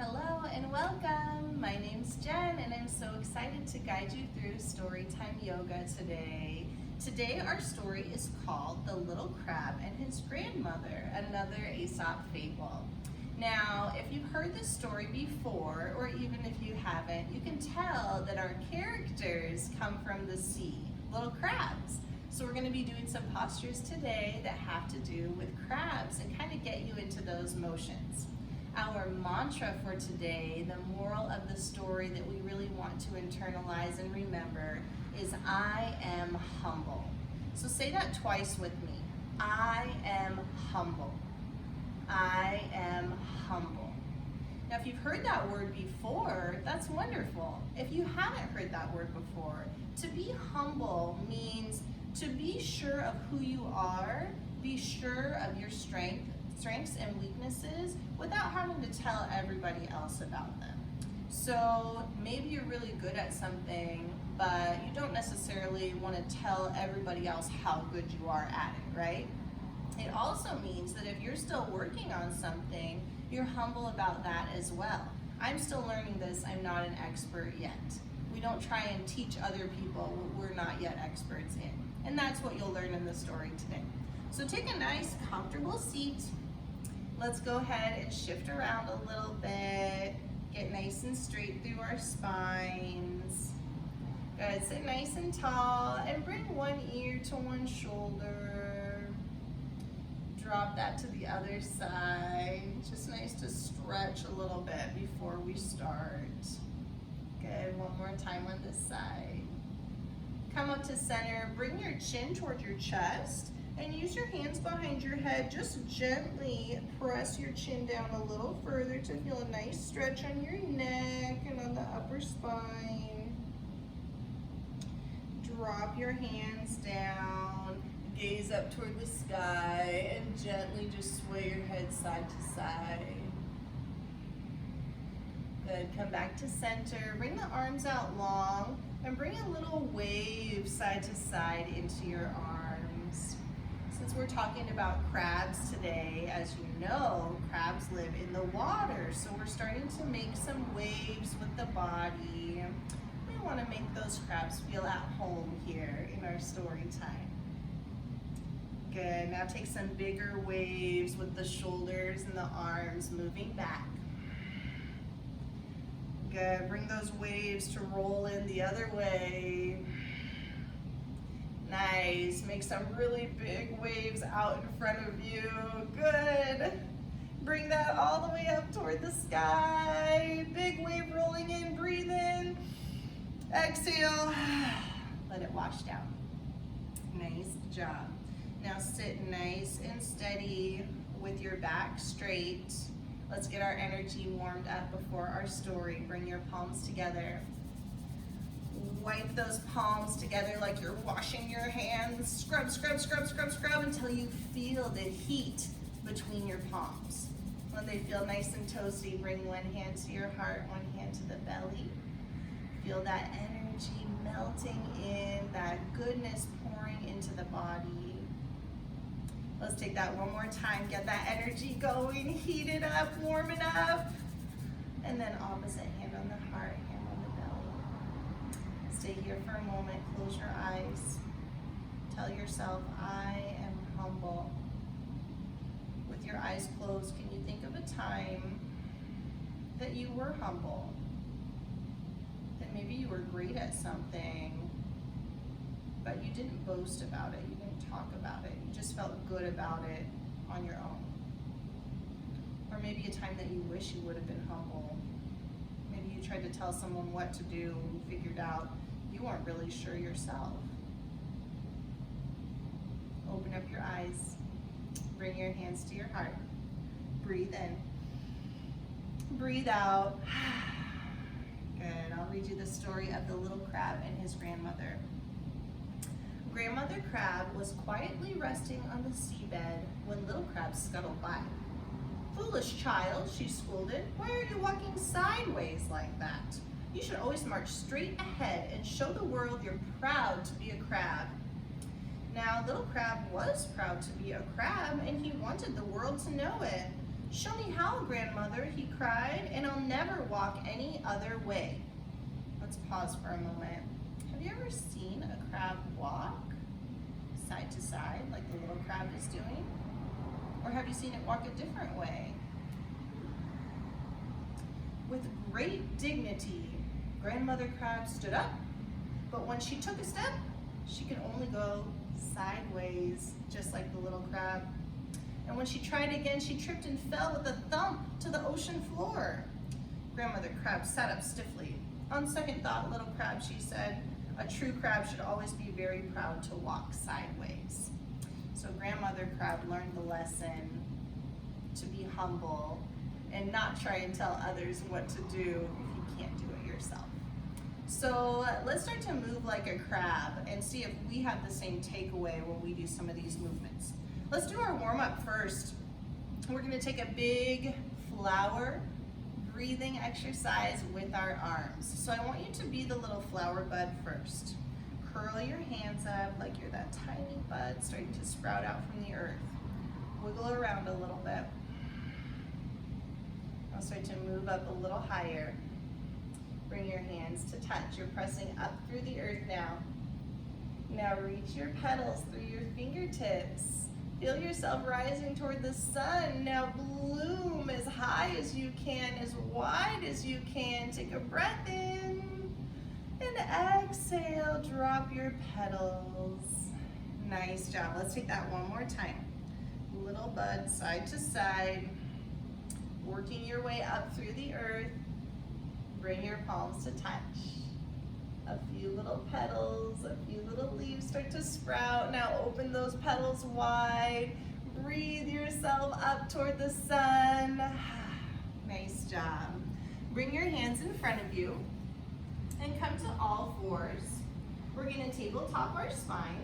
Hello and welcome. My name's Jen and I'm so excited to guide you through Storytime Yoga today. Today our story is called The Little Crab and His Grandmother, another Aesop fable. Now, if you've heard this story before, or even if you haven't, you can tell that our characters come from the sea, little crabs. So we're going to be doing some postures today that have to do with crabs and kind of get you into those motions. Our mantra for today, the moral of the story that we really want to internalize and remember is I am humble. So say that twice with me. I am humble. I am humble. Now if you've heard that word before, that's wonderful. If you haven't heard that word before, to be humble means to be sure of who you are, be sure of your strengths and weaknesses without having to tell everybody else about them. So maybe you're really good at something, but you don't necessarily want to tell everybody else how good you are at it, right? It also means that if you're still working on something, you're humble about that as well. I'm still learning this, I'm not an expert yet. We don't try and teach other people what we're not yet experts in. And that's what you'll learn in the story today. So take a nice, comfortable seat. Let's go ahead and shift around a little bit. Get nice and straight through our spines. Good, sit nice and tall and bring one ear to one shoulder. Drop that to the other side. Just nice to stretch a little bit before we start. Good, one more time on this side. Come up to center, bring your chin toward your chest and use your hands behind your head. Just gently press your chin down a little further to feel a nice stretch on your neck and on the upper spine. Drop your hands down, gaze up toward the sky and gently just sway your head side to side. Good, come back to center, bring the arms out long and bring a little wave side to side into your arms. Since we're talking about crabs today, as you know, crabs live in the water, so we're starting to make some waves with the body. We want to make those crabs feel at home here in our story time. Good, now take some bigger waves with the shoulders and the arms moving back. Good, bring those waves to roll in the other way. Nice, make some really big waves out in front of you. Good. Bring that all the way up toward the sky. Big wave rolling in, breathe in. Exhale, let it wash down. Nice job. Now sit nice and steady with your back straight. Let's get our energy warmed up before our story. Bring your palms together. Wipe those palms together like you're washing your hands. Scrub, scrub, scrub, scrub, scrub until you feel the heat between your palms. When they feel nice and toasty, bring one hand to your heart, one hand to the belly. Feel that energy melting in, that goodness pouring into the body. Let's take that one more time. Get that energy going, heat it up, warm it up. And then opposite hand on the heart, hand on the belly. Stay here for a moment, close your eyes. Tell yourself, I am humble. With your eyes closed, can you think of a time that you were humble? That maybe you were great at something, but you didn't boast about it, you didn't talk about it, you just felt good about it on your own. Or maybe a time that you wish you would have been humble. Maybe you tried to tell someone what to do and you figured out you weren't really sure yourself. Open up your eyes, bring your hands to your heart, breathe in, breathe out. Good, I'll read you the story of the little crab and his grandmother. Grandmother Crab was quietly resting on the seabed when Little Crab scuttled by. "Foolish child," she scolded, "why are you walking sideways like that? You should always march straight ahead and show the world you're proud to be a crab." Now, Little Crab was proud to be a crab, and he wanted the world to know it. "Show me how, grandmother," he cried, "and I'll never walk any other way." Let's pause for a moment. Have you ever seen a crab walk side to side like the little crab is doing? Or have you seen it walk a different way? With great dignity, Grandmother Crab stood up, but when she took a step, she could only go sideways, just like the little crab. And when she tried again, she tripped and fell with a thump to the ocean floor. Grandmother Crab sat up stiffly. "On second thought, little crab," she said, "a true crab should always be very proud to walk sideways." So Grandmother Crab learned the lesson to be humble and not try and tell others what to do if you can't do it yourself. So let's start to move like a crab and see if we have the same takeaway when we do some of these movements. Let's do our warm-up first. We're gonna take a big flower breathing exercise with our arms. So I want you to be the little flower bud first. Curl your hands up like you're that tiny bud starting to sprout out from the earth. Wiggle around a little bit. I'll start to move up a little higher. Bring your hands to touch. You're pressing up through the earth now. Now reach your petals through your fingertips. Feel yourself rising toward the sun. Now bloom as high as you can, as wide as you can. Take a breath in and exhale. Drop your petals. Nice job. Let's take that one more time. Little bud side to side. Working your way up through the earth. Bring your palms to touch. A few little petals, a few little leaves start to sprout. Now open those petals wide. Breathe yourself up toward the sun. Nice job. Bring your hands in front of you and come to all fours. We're gonna tabletop our spine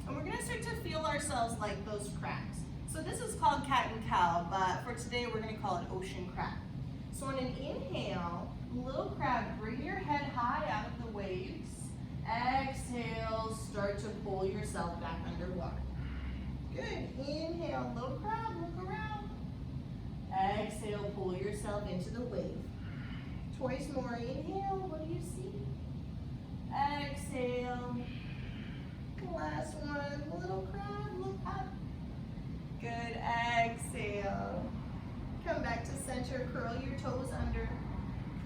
and we're gonna start to feel ourselves like those crabs. So this is called cat and cow, but for today we're gonna call it ocean crab. So on an inhale, little crab, bring your head high out of the waves. Exhale, start to pull yourself back underwater. Good, inhale, little crab, look around. Exhale, pull yourself into the wave. Twice more, inhale, what do you see? Exhale. Last one, little crab, look up. Good, exhale. Come back to center, curl your toes under.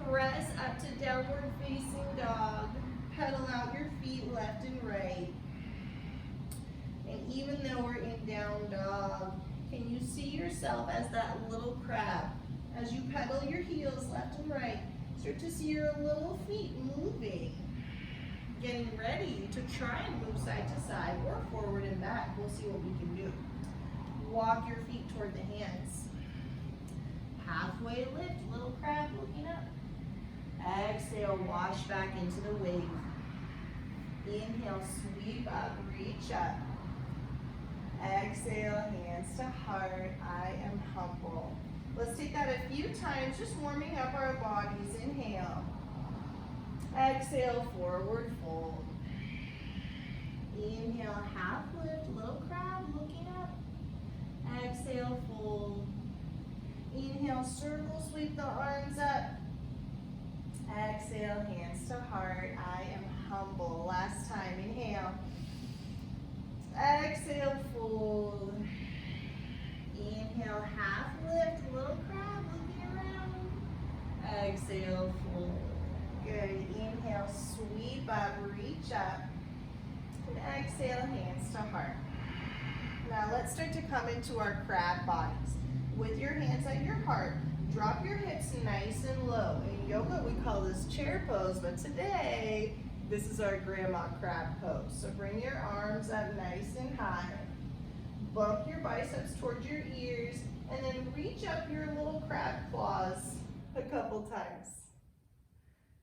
Press up to downward facing dog. Pedal out your feet left and right. And even though we're in down dog, can you see yourself as that little crab? As you pedal your heels left and right, start to see your little feet moving. Getting ready to try and move side to side or forward and back. We'll see what we can do. Walk your feet toward the hands. Halfway lift, little crab looking up. Exhale, wash back into the wave. Inhale, sweep up, reach up. Exhale, hands to heart, I am humble. Let's take that a few times, just warming up our bodies. Inhale. Exhale, forward fold. Inhale, half lift, little crab looking up. Exhale, fold. Inhale, circle, sweep the arms up. Exhale, hands to heart, I am humble. Last time, inhale. Exhale, fold. Inhale, half lift, little crab looking around. Exhale, fold. Good, inhale, sweep up, reach up. And exhale, hands to heart. Now let's start to come into our crab bodies. With your hands at your heart, drop your hips nice and low. In yoga, we call this chair pose, but today, this is our grandma crab pose. So bring your arms up nice and high. Bump your biceps towards your ears, and then reach up your little crab claws a couple times.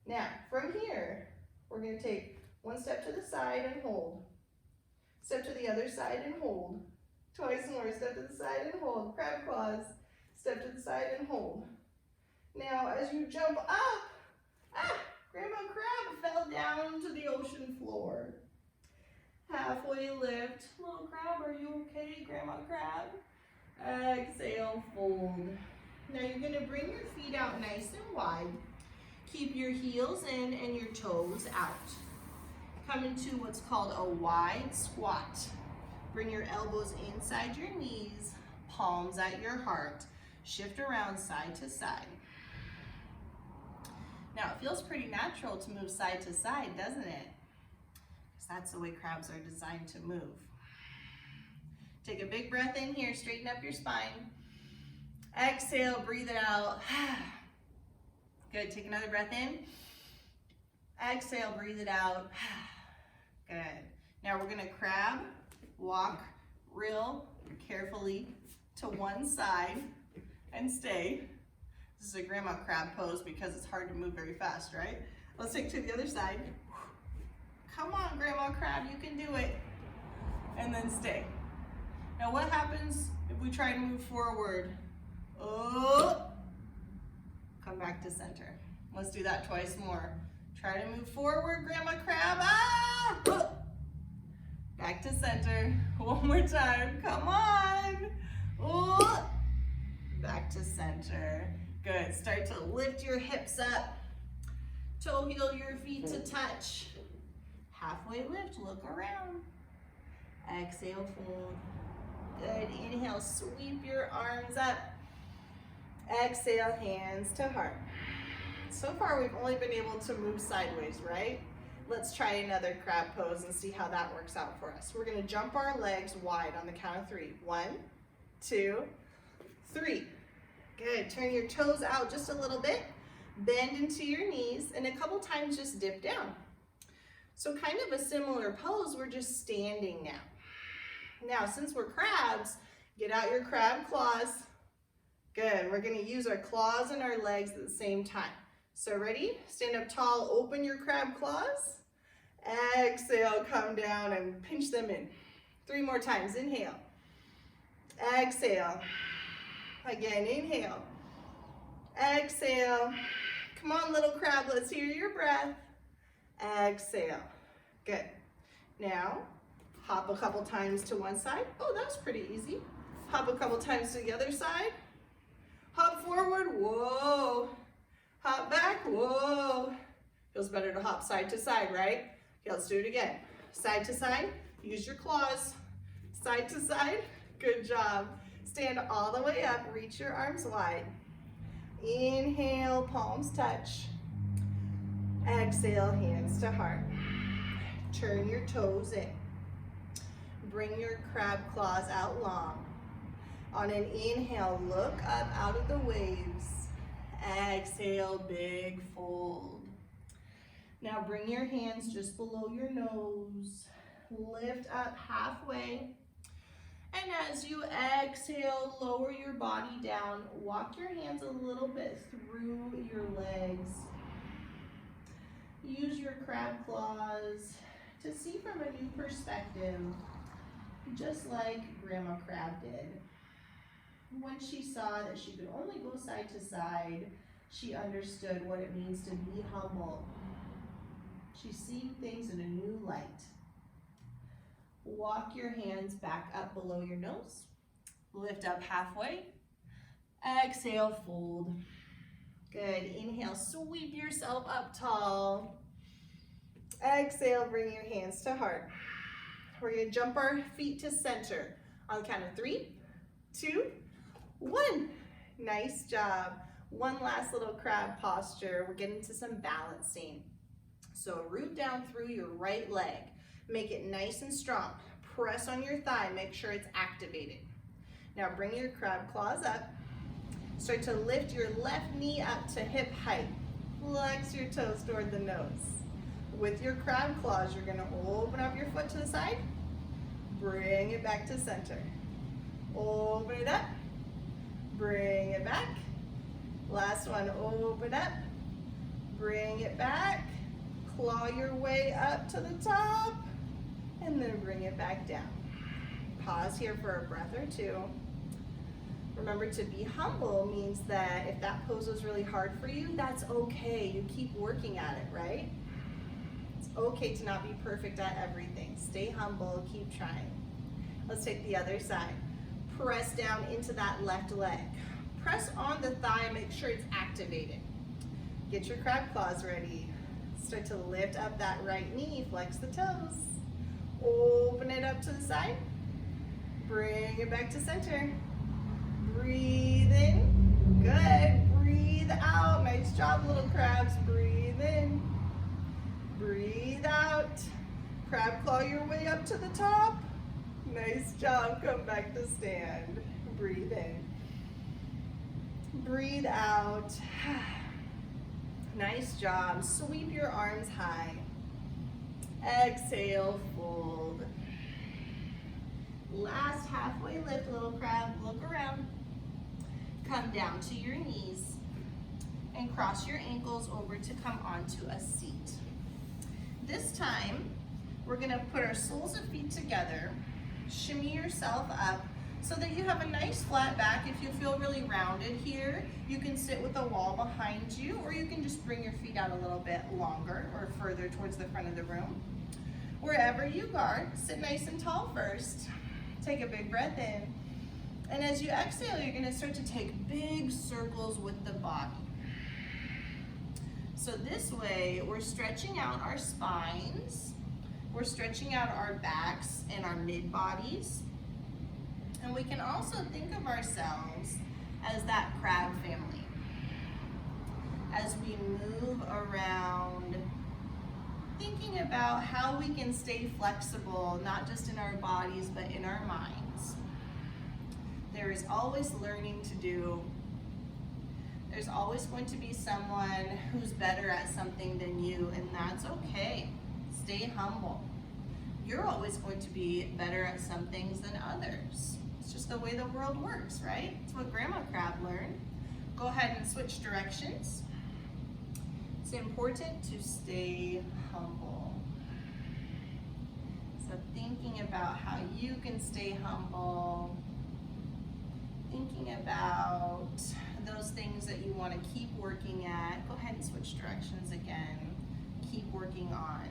Now, from here, we're gonna take one step to the side and hold. Step to the other side and hold. Twice more, step to the side and hold. Crab claws, step to the side and hold. Now, as you jump up, Grandma Crab fell down to the ocean floor. Halfway lift. Little crab, are you okay, Grandma Crab? Exhale, fold. Now you're gonna bring your feet out nice and wide. Keep your heels in and your toes out. Come into what's called a wide squat. Bring your elbows inside your knees, palms at your heart. Shift around side to side. Now it feels pretty natural to move side to side, doesn't it? Because that's the way crabs are designed to move. Take a big breath in here, straighten up your spine. Exhale, breathe it out. Good, take another breath in. Exhale, breathe it out. Good. Now we're gonna crab, walk real carefully to one side and stay. This is a grandma crab pose because it's hard to move very fast, right? Let's take to the other side. Come on, grandma crab, you can do it. And then stay. Now what happens if we try to move forward? Oh, come back to center. Let's do that twice more. Try to move forward, grandma crab. Ah! Oh. Back to center. One more time. Come on. Oh. Back to center. Good. Start to lift your hips up. Toe heel your feet to touch. Halfway lift. Look around. Exhale, fold. Good. Inhale, sweep your arms up. Exhale, hands to heart. So far, we've only been able to move sideways, right? Let's try another crab pose and see how that works out for us. We're gonna jump our legs wide on the count of 3. 1, 2, 3. Good. Turn your toes out just a little bit. Bend into your knees, and a couple times just dip down. So kind of a similar pose, we're just standing now. Now, since we're crabs, get out your crab claws. Good, we're gonna use our claws and our legs at the same time. So ready? Stand up tall, open your crab claws. Exhale, come down and pinch them in. 3 more times, inhale. Exhale. Again, inhale. Exhale. Come on, little crab, let's hear your breath. Exhale. Good. Now, hop a couple times to one side. Oh, that was pretty easy. Hop a couple times to the other side. Hop forward, whoa. Hop back, whoa. Feels better to hop side to side, right? Okay, let's do it again. Side to side, use your claws. Side to side, good job. Stand all the way up, reach your arms wide. Inhale, palms touch. Exhale, hands to heart. Turn your toes in. Bring your crab claws out long. On an inhale, look up out of the waves. Exhale, big fold. Now bring your hands just below your nose. Lift up halfway. And as you exhale, lower your body down. Walk your hands a little bit through your legs. Use your crab claws to see from a new perspective, just like Grandma Crab did. When she saw that she could only go side to side, she understood what it means to be humble. She's seeing things in a new light. Walk your hands back up below your nose. Lift up halfway. Exhale, fold. Good. Inhale, sweep yourself up tall. Exhale, bring your hands to heart. We're going to jump our feet to center. On the count of 3, 2, 1. Nice job. One last little crab posture. We're getting to some balancing. So root down through your right leg. Make it nice and strong. Press on your thigh. Make sure it's activated. Now bring your crab claws up. Start to lift your left knee up to hip height. Flex your toes toward the nose. With your crab claws, you're going to open up your foot to the side. Bring it back to center. Open it up. Bring it back. Last one, open up. Bring it back. Claw your way up to the top. And then bring it back down. Pause here for a breath or 2. Remember, to be humble means that if that pose was really hard for you, that's okay. You keep working at it, right? It's okay to not be perfect at everything. Stay humble, keep trying. Let's take the other side. press down into that left leg. Press on the thigh and make sure it's activated. Get your crab claws ready. Start to lift up that right knee, flex the toes. Open it up to the side. Bring it back to center. Breathe in. Good. Breathe out. Nice job, little crabs. Breathe in. Breathe out. Crab claw your way up to the top. Nice job. Come back to stand. Breathe in. Breathe out. Nice job. Sweep your arms high. Exhale, fold. Last halfway lift, little crab. Look around. Come down to your knees and cross your ankles over to come onto a seat. This time, we're gonna put our soles of feet together, shimmy yourself up so that you have a nice flat back. If you feel really rounded here, you can sit with a wall behind you, or you can just bring your feet out a little bit longer or further towards the front of the room. Wherever you are, sit nice and tall first. Take a big breath in. And as you exhale, you're gonna start to take big circles with the body. So this way, we're stretching out our spines, we're stretching out our backs and our mid-bodies. And we can also think of ourselves as that crab family. As we move around, thinking about how we can stay flexible, not just in our bodies, but in our minds. There is always learning to do. There's always going to be someone who's better at something than you, and that's okay. Stay humble. You're always going to be better at some things than others. It's just the way the world works, right? It's what Grandma Crab learned. Go ahead and switch directions. It's important to stay humble. So thinking about how you can stay humble, thinking about those things that you want to keep working at. Go ahead and switch directions again. Keep working on.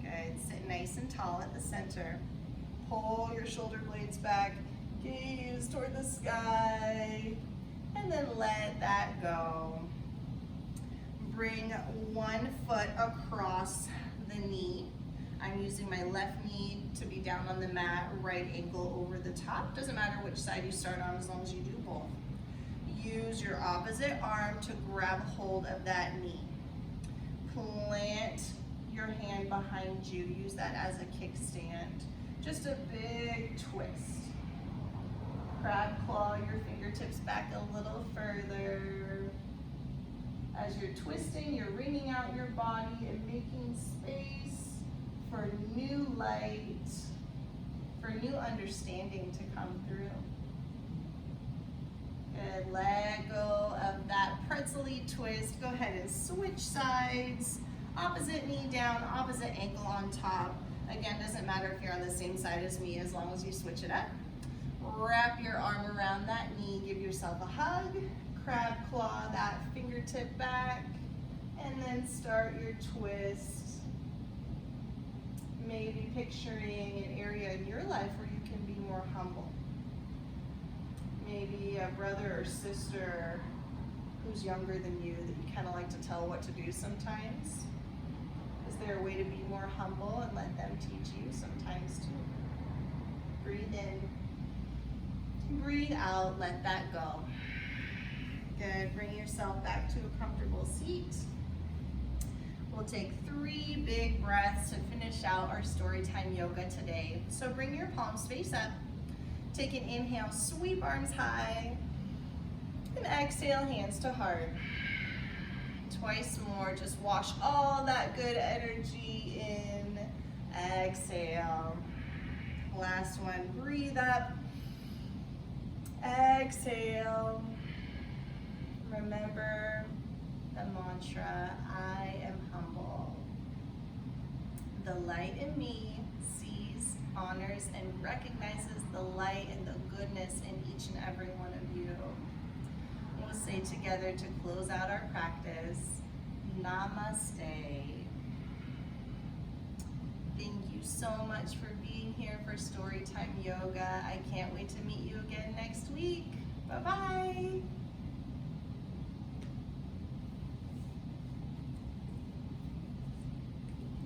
Good. Sit nice and tall at the center. Pull your shoulder blades back. Gaze toward the sky. And then let that go. Bring one foot across the knee. I'm using my left knee to be down on the mat, right ankle over the top. Doesn't matter which side you start on as long as you do both. Use your opposite arm to grab hold of that knee. Plant your hand behind you. Use that as a kickstand. Just a big twist. Crab claw your fingertips back a little further. As you're twisting, you're wringing out your body and making space for new light, for new understanding to come through. Good, let go of that pretzel-y twist. Go ahead and switch sides. Opposite knee down, opposite ankle on top. Again, doesn't matter if you're on the same side as me as long as you switch it up. Wrap your arm around that knee, give yourself a hug. Crab claw that fingertip back, and then start your twist. Maybe picturing an area in your life where you can be more humble. Maybe a brother or sister who's younger than you that you kind of like to tell what to do sometimes. Is there a way to be more humble and let them teach you sometimes too? Breathe in. Breathe out, let that go. Good, bring yourself back to a comfortable seat. We'll take 3 big breaths to finish out our Storytime Yoga today. So bring your palms face up. Take an inhale, sweep arms high. And exhale, hands to heart. Twice more, just wash all that good energy in. Exhale. Last one, breathe up. Exhale. Remember the mantra, I am humble. The light in me sees, honors, and recognizes the light and the goodness in each and every one of you. We'll say together to close out our practice, Namaste. Thank you so much for being here for Storytime Yoga. I can't wait to meet you again next week. Bye-bye.